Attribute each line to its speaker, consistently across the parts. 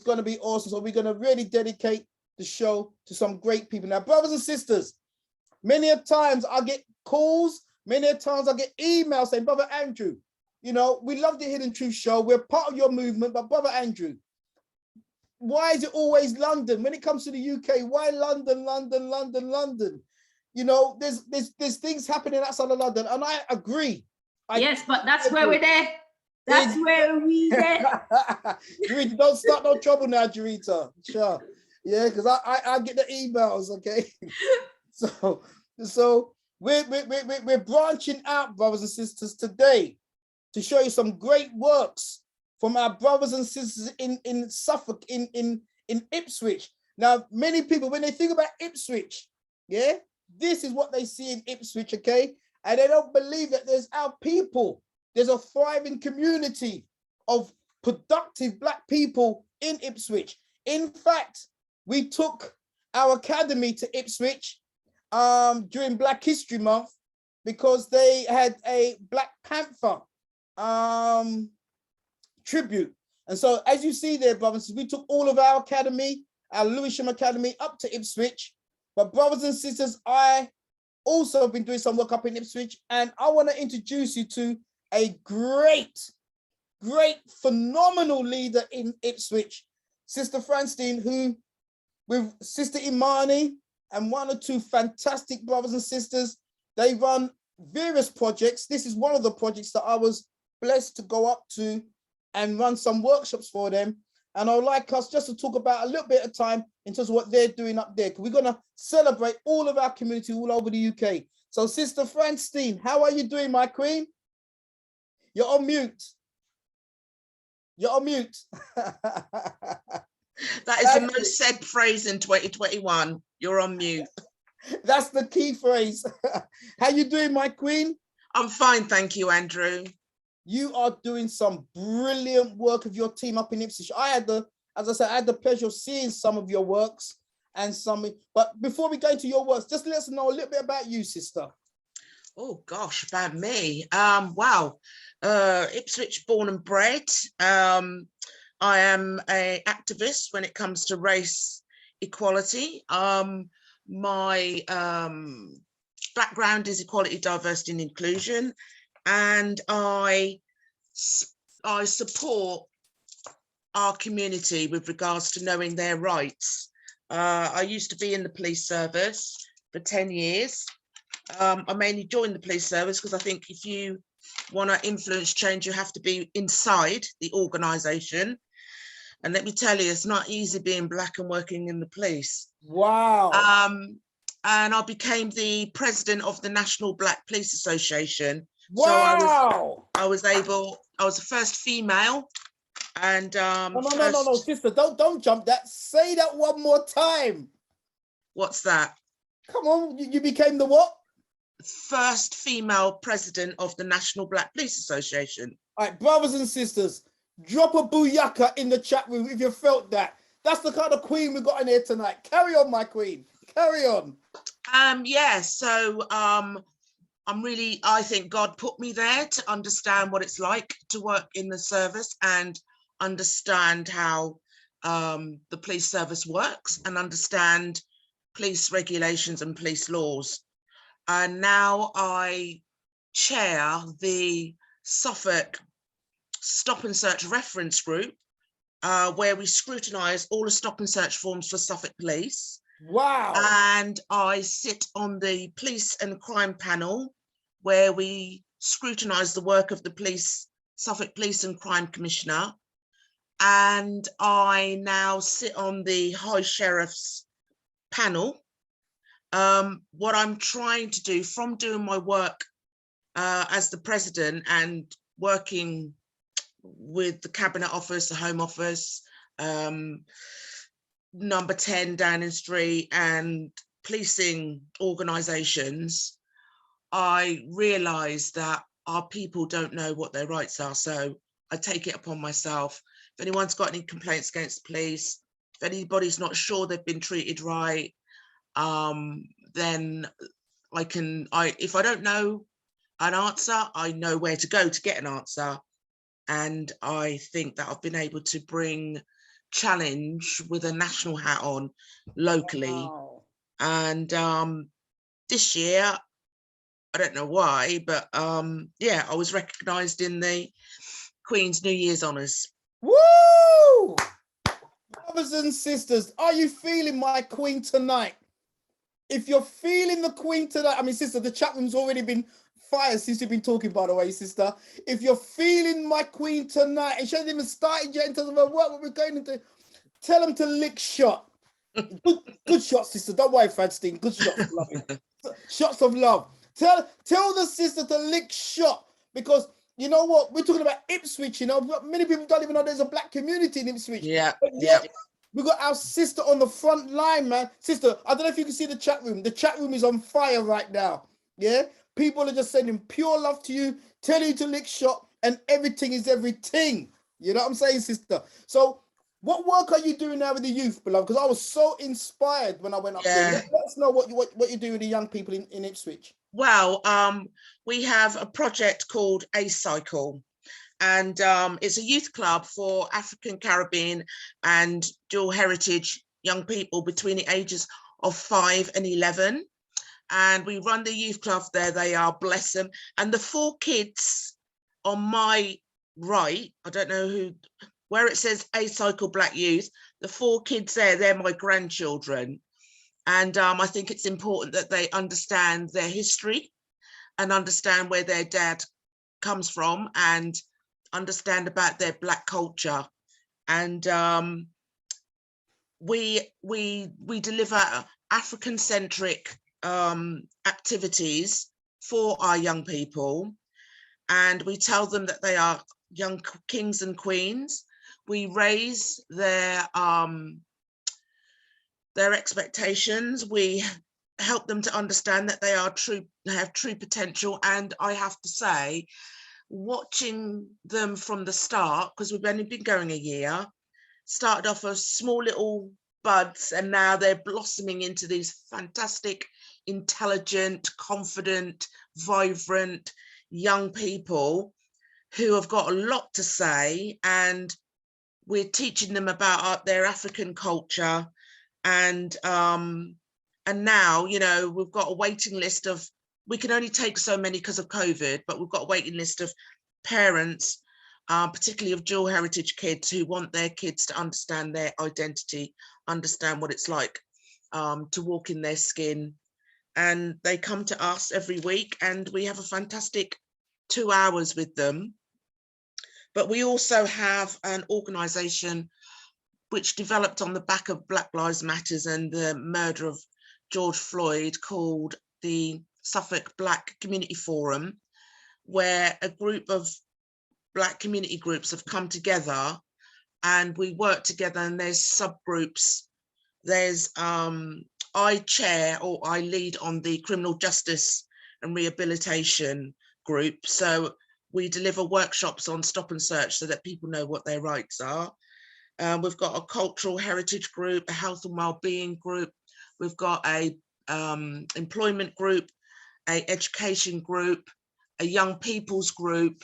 Speaker 1: going to be awesome. So we're going to really dedicate the show to some great people. Now, brothers and sisters, many a times I get calls, many a times I get emails saying, Brother Andrew, you know, we love the Hidden Truth Show. We're part of your movement, but Brother Andrew, why is it always London? When it comes to the UK, why London, London, London, London? You know, there's things happening outside of London, and I agree.
Speaker 2: Yes, but that's where we're there. That's where we there.
Speaker 1: Jarita, don't start no trouble now, Jarita. Sure. Yeah, because I get the emails, okay? So we're branching out, brothers and sisters, today to show you some great works from our brothers and sisters in Suffolk, in Ipswich. Now, many people, when they think about Ipswich, yeah, this is what they see in Ipswich, okay? And they don't believe that there's our people. There's a thriving community of productive Black people in Ipswich. In fact, we took our academy to Ipswich during Black History Month because they had a Black Panther tribute. And so as you see there, brothers, we took all of our academy, our Lewisham Academy, up to Ipswich. But brothers and sisters, I also have been doing some work up in Ipswich, and I want to introduce you to a great, phenomenal leader in Ipswich, Sister Francine, who with Sister Imani and one or two fantastic brothers and sisters, they run various projects. This is one of the projects that I was blessed to go up to and run some workshops for them. And I would like us just to talk about a little bit of time in terms of what they're doing up there. We're going to celebrate all of our community all over the UK. So Sister Francine, how are you doing, my queen? You're on mute. You're on mute.
Speaker 3: That is the most said phrase in 2021. You're on mute.
Speaker 1: That's the key phrase. How you doing, my queen?
Speaker 3: I'm fine, thank you, Andrew.
Speaker 1: You are doing some brilliant work of your team up in Ipswich. As I said, I had the pleasure of seeing some of your works and some, but before we go into your works, just let us know a little bit about you, sister.
Speaker 3: Oh gosh, about me. Wow. Ipswich born and bred. I am an activist when it comes to race equality. My background is equality, diversity and inclusion, and I support our community with regards to knowing their rights. I used to be in the police service for 10 years. I mainly joined the police service because I think if you want to influence change, you have to be inside the organisation. And let me tell you, it's not easy being Black and working in the police.
Speaker 1: Wow.
Speaker 3: And I became the president of the National Black Police Association.
Speaker 1: Wow.
Speaker 3: So I was the first female. And
Speaker 1: no, sister, don't jump that. Say that one more time.
Speaker 3: What's that?
Speaker 1: Come on, you became the what?
Speaker 3: First female president of the National Black Police Association.
Speaker 1: All right, brothers and sisters, drop a booyaka in the chat room if you felt that. That's the kind of queen we got in here tonight. Carry on, my queen. Carry on.
Speaker 3: Yeah, so I think God put me there to understand what it's like to work in the service and understand how the police service works and understand police regulations and police laws. And now I chair the Suffolk Stop and Search Reference Group, where we scrutinise all the stop and search forms for Suffolk Police.
Speaker 1: Wow.
Speaker 3: And I sit on the Police and Crime Panel, where we scrutinise the work of the Suffolk Police and Crime Commissioner. And I now sit on the High Sheriff's panel. What I'm trying to do from doing my work as the president and working with the Cabinet Office, the Home Office, Number 10 Downing Street and policing organisations, I realise that our people don't know what their rights are. So I take it upon myself. If anyone's got any complaints against the police, if anybody's not sure they've been treated right, then if I don't know an answer, I know where to go to get an answer. And I think that I've been able to bring challenge with a national hat on locally.
Speaker 1: Wow.
Speaker 3: And this year, I don't know why, but yeah, I was recognised in the Queen's New Year's honours.
Speaker 1: Woo! Brothers and sisters, are you feeling my Queen tonight? If you're feeling the Queen tonight, I mean, sister, the chat room's already been fire since you've been talking, by the way, sister. If you're feeling my Queen tonight, and she hasn't even started yet in terms of her work, what we're going into, tell them to lick shot. Good shots, sister. Don't worry, Fradstein. Good shots, loving. Shots of love. Tell the sister to lick shot, because you know what? We're talking about Ipswich, you know. Many people don't even know there's a black community in Ipswich.
Speaker 3: Yeah,
Speaker 1: But yet, we got our sister on the front line, man. Sister, I don't know if you can see the chat room. The chat room is on fire right now. Yeah? People are just sending pure love to you, telling you to lick shot, and everything is everything. You know what I'm saying, sister? So, what work are you doing now with the youth, beloved? Because I was so inspired when I went up there. Let us know what you're doing with the young people in Ipswich.
Speaker 3: Well, we have a project called Acycle, and it's a youth club for African, Caribbean and dual heritage young people between the ages of 5 and 11. And we run the youth club there. They are, bless them. And the 4 kids on my right, I don't know who, where it says Acycle Black Youth, the 4 kids there, they're my grandchildren. And I think it's important that they understand their history and understand where their dad comes from and understand about their Black culture. And we deliver African-centric activities for our young people, and we tell them that they are young kings and queens. We raise their expectations. We help them to understand that they have true potential. And I have to say, watching them from the start, because we've only been going a year, started off as small little buds, and now they're blossoming into these fantastic, intelligent, confident, vibrant young people who have got a lot to say. And we're teaching them about their African culture. And now, you know, we've got a waiting list of, we can only take so many because of COVID, but we've got a waiting list of parents, particularly of dual heritage kids, who want their kids to understand their identity, understand what it's like to walk in their skin. And they come to us every week, and we have a fantastic 2 hours with them. But we also have an organisation which developed on the back of Black Lives Matters and the murder of George Floyd, called the Suffolk Black Community Forum, where a group of Black community groups have come together, and we work together, and there's subgroups. There's I chair, or I lead on the criminal justice and rehabilitation group. So we deliver workshops on stop and search so that people know what their rights are. We've got a cultural heritage group, a health and wellbeing group. We've got a employment group, a education group, a young people's group.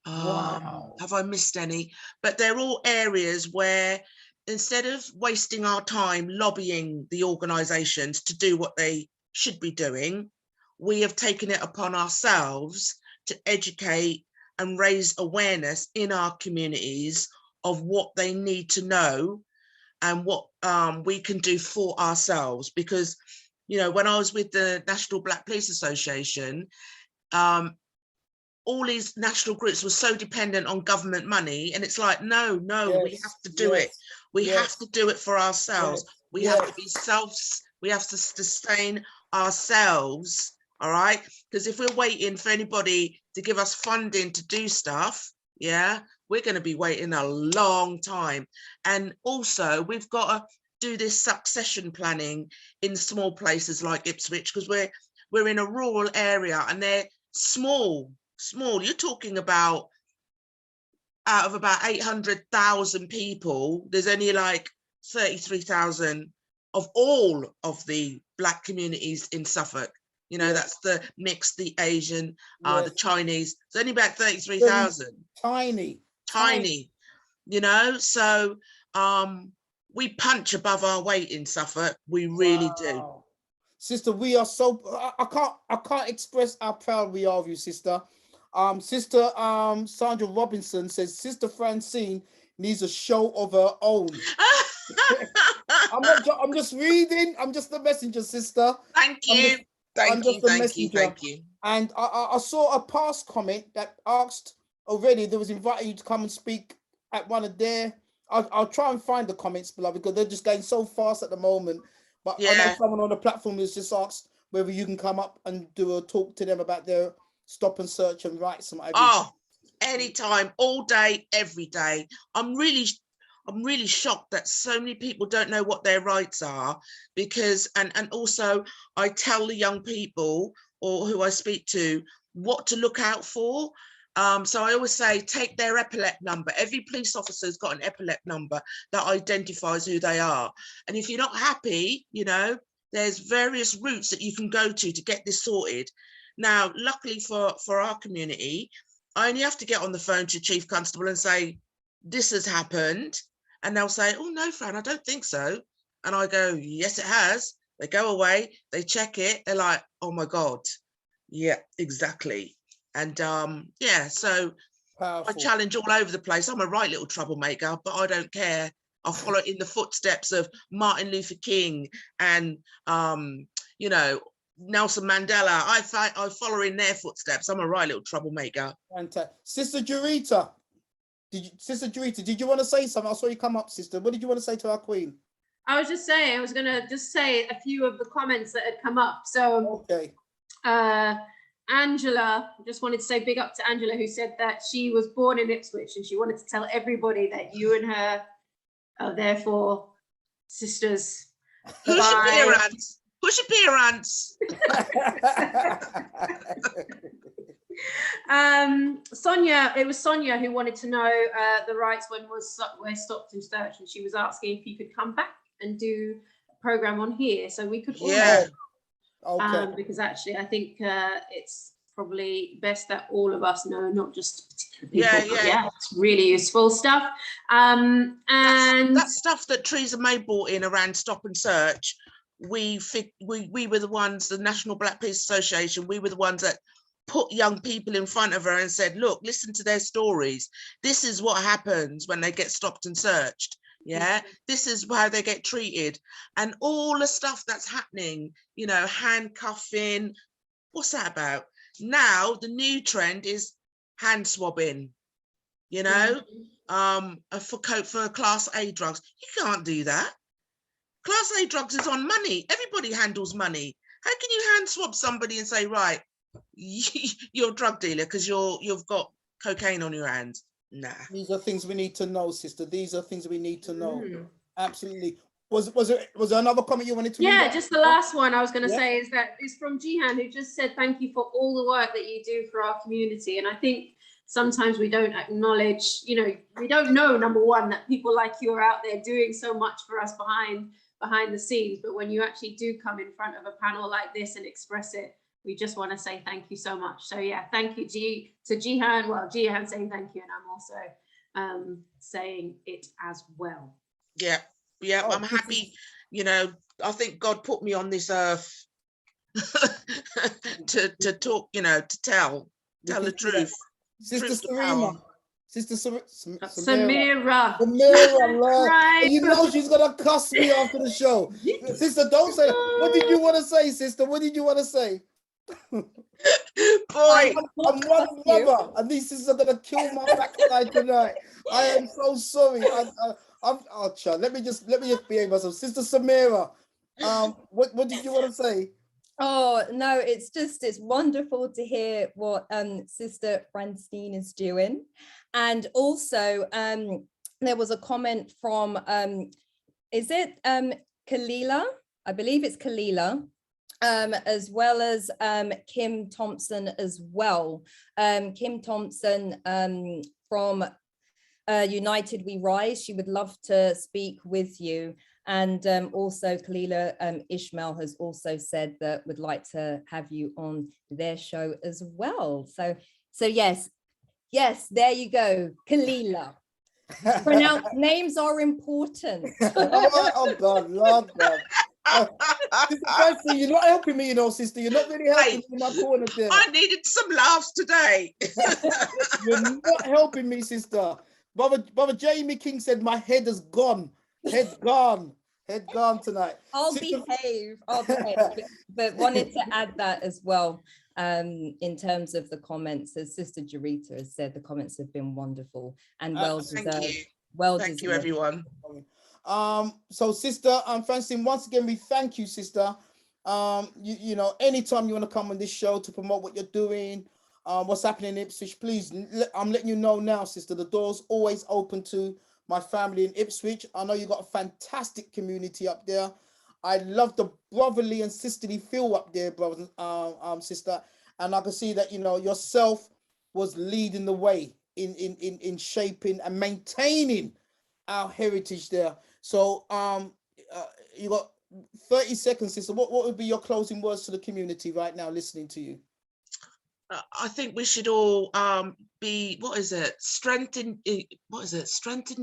Speaker 1: Wow.
Speaker 3: Have I missed any? But they're all areas where, instead of wasting our time lobbying the organisations to do what they should be doing, we have taken it upon ourselves to educate and raise awareness in our communities of what they need to know and what we can do for ourselves. Because, you know, when I was with the National Black Police Association, all these national groups were so dependent on government money, and it's like, no, we have to do it. We have to do it for ourselves. We have to be we have to sustain ourselves, all right? Because if we're waiting for anybody to give us funding to do stuff, yeah, we're going to be waiting a long time. And also, we've got to do this succession planning in small places like Ipswich, because we're in a rural area, and they're small. You're talking about, out of about 800,000 people, there's only like 33,000 of all of the Black communities in Suffolk. You know, that's the mixed, the Asian, the Chinese. It's only about 33,000.
Speaker 1: Tiny,
Speaker 3: you know. So we punch above our weight in Suffolk. We really do.
Speaker 1: Wow. Sister, we are so I can't express how proud we are of you, sister. Sister Sandra Robinson says Sister Francine needs a show of her own. I'm just reading. I'm just the messenger, sister.
Speaker 3: Thank you.
Speaker 1: I'm just a messenger.
Speaker 3: Thank you.
Speaker 1: And I saw a past comment that asked already. There was inviting you to come and speak at one of their. I'll try and find the comments below because they're just going so fast at the moment. But I know someone on the platform has just asked whether you can come up and do a talk to them about their stop and search and rights and whatever.
Speaker 3: Oh, anytime, all day, every day. I'm really shocked that so many people don't know what their rights are, because and also I tell the young people or who I speak to what to look out for. So I always say, take their epaulette number. Every police officer's got an epaulette number that identifies who they are. And if you're not happy, you know, there's various routes that you can go to get this sorted. Now, luckily for our community, I only have to get on the phone to Chief Constable and say, this has happened. And they'll say, oh, no, Fran, I don't think so. And I go, yes, it has. They go away, they check it. They're like, oh, my God. Yeah, exactly. And yeah, so powerful. I challenge all over the place. I'm a right little troublemaker, but I don't care. I'll follow in the footsteps of Martin Luther King and, you know, Nelson Mandela. I follow in their footsteps. I'm a right little troublemaker.
Speaker 1: Fantastic. Sister Jurita, did you want to say something? I saw you come up, sister. What did you want to say to our queen?
Speaker 2: I was just saying, I was going to just say a few of the comments that had come up. So,
Speaker 1: okay.
Speaker 2: Angela, just wanted to say big up to Angela, who said that she was born in Ipswich and she wanted to tell everybody that you and her are therefore sisters.
Speaker 3: Push appearance. Push appearance.
Speaker 2: Sonia, it was Sonia who wanted to know the rights when we're stopped and searched, and she was asking if you could come back and do a program on here so we could all
Speaker 1: okay.
Speaker 2: Because actually I think it's probably best that all of us know, not just particular people. Yeah, it's really useful stuff. And
Speaker 3: that stuff that Theresa May brought in around stop and search, we were the ones, the National Black Peace Association, we were the ones that put young people in front of her and said, look, listen to their stories. This is what happens when they get stopped and searched. Yeah, this is how they get treated. And all the stuff that's happening, you know, handcuffing, what's that about? Now, the new trend is hand swabbing, you know, for Class A drugs. You can't do that. Class A drugs is on money. Everybody handles money. How can you hand swab somebody and say, right, you're a drug dealer because you've got cocaine on your hands? Nah.
Speaker 1: These are things we need to know, sister. These are things we need to know. Absolutely. Was there another comment you wanted to
Speaker 2: read? Just the last one I was going to say is that it's from Jihan, who just said thank you for all the work that you do for our community. And I think sometimes we don't acknowledge, you know, we don't know, number one, that people like you are out there doing so much for us behind the scenes. But when you actually do come in front of a panel like this and express it, we just want to say thank you so much. So yeah, thank you to Jihan. Well, Jihan saying thank you, and I'm also saying it as well.
Speaker 3: Yeah, I'm happy. You know, I think God put me on this earth to talk. You know, to tell the truth.
Speaker 1: Sister Serena. Sister
Speaker 2: Samira.
Speaker 1: Right. You know she's gonna cuss me after the show. Sister, don't say that. What did you want to say, sister? What did you want to say?
Speaker 3: Boy,
Speaker 1: I'm one lover, and these sisters are gonna kill my backside tonight. I am so sorry. I'm child. Let me just behave myself. Sister Samira, what did you want to say?
Speaker 4: Oh no, it's wonderful to hear what Sister Francine is doing. And also there was a comment from is it Kalila? I believe it's Kalila. As well as Kim Thompson as well. Kim Thompson from United We Rise, she would love to speak with you. And also Kalila Ishmael has also said that would like to have you on their show as well. So yes, there you go, Kalila. Pronounce names are important.
Speaker 1: Oh God, Lord God. Sister Francie, you're not helping me, you know, sister. You're not really helping me in my corner there.
Speaker 3: I needed some laughs today.
Speaker 1: You're not helping me, sister. Brother Jamie King said my head is gone. Head gone. Head gone tonight.
Speaker 4: I'll
Speaker 1: Sister...
Speaker 4: behave. But wanted to add that as well. In terms of the comments, as Sister Jarita has said, the comments have been wonderful and well deserved.
Speaker 3: Thank you.
Speaker 4: Well
Speaker 3: Thank
Speaker 4: deserved.
Speaker 3: you, everyone.
Speaker 1: So sister Francine, once again, we thank you, sister. You know, anytime you want to come on this show to promote what you're doing, what's happening in Ipswich, please, I'm letting you know now, sister, the door's always open to my family in Ipswich. I know you got a fantastic community up there. I love the brotherly and sisterly feel up there, brother, sister. And I can see that, you know, yourself was leading the way in shaping and maintaining our heritage there. So you got 30 seconds, sister. What would be your closing words to the community right now listening to you?
Speaker 3: I think we should all be, strength in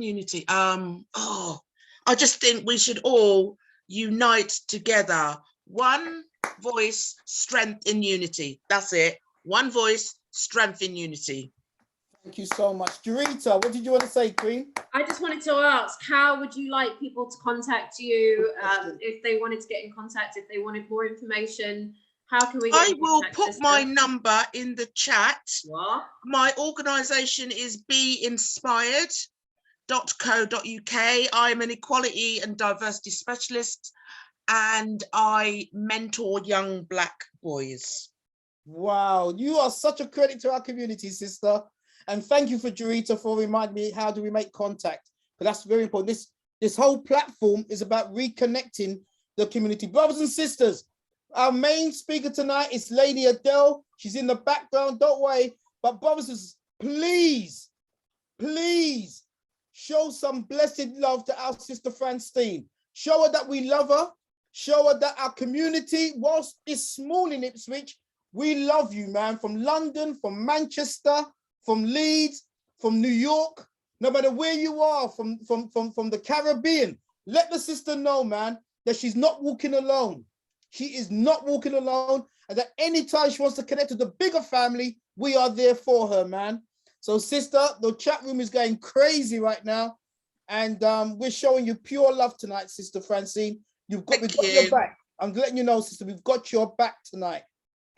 Speaker 3: unity. I just think we should all unite together. One voice, strength in unity. That's it. One voice, strength in unity.
Speaker 1: Thank you so much. Jarita, what did you want to say, Queen?
Speaker 2: I just wanted to ask, how would you like people to contact you if they wanted to get in contact, if they wanted more information? How can we get
Speaker 3: I will put my number in the chat.
Speaker 2: What?
Speaker 3: My organisation is beinspired.co.uk. I'm an equality and diversity specialist and I mentor young Black boys.
Speaker 1: Wow, you are such a credit to our community, sister. And thank you for Jarita for reminding me how do we make contact. But that's very important. This whole platform is about reconnecting the community. Brothers and sisters, our main speaker tonight is Lady Adele. She's in the background, don't worry. But brothers and sisters, please show some blessed love to our sister Francine. Show her that we love her. Show her that our community, whilst it's small in Ipswich, we love you, man. From London, from Manchester, from Leeds, from New York, no matter where you are, from the Caribbean, let the sister know, man, that she's not walking alone. She is not walking alone, and that anytime she wants to connect with the bigger family, we are there for her, man. So, sister, the chat room is going crazy right now, and we're showing you pure love tonight, Sister Francine. We've got your back. I'm letting you know, sister, we've got your back tonight.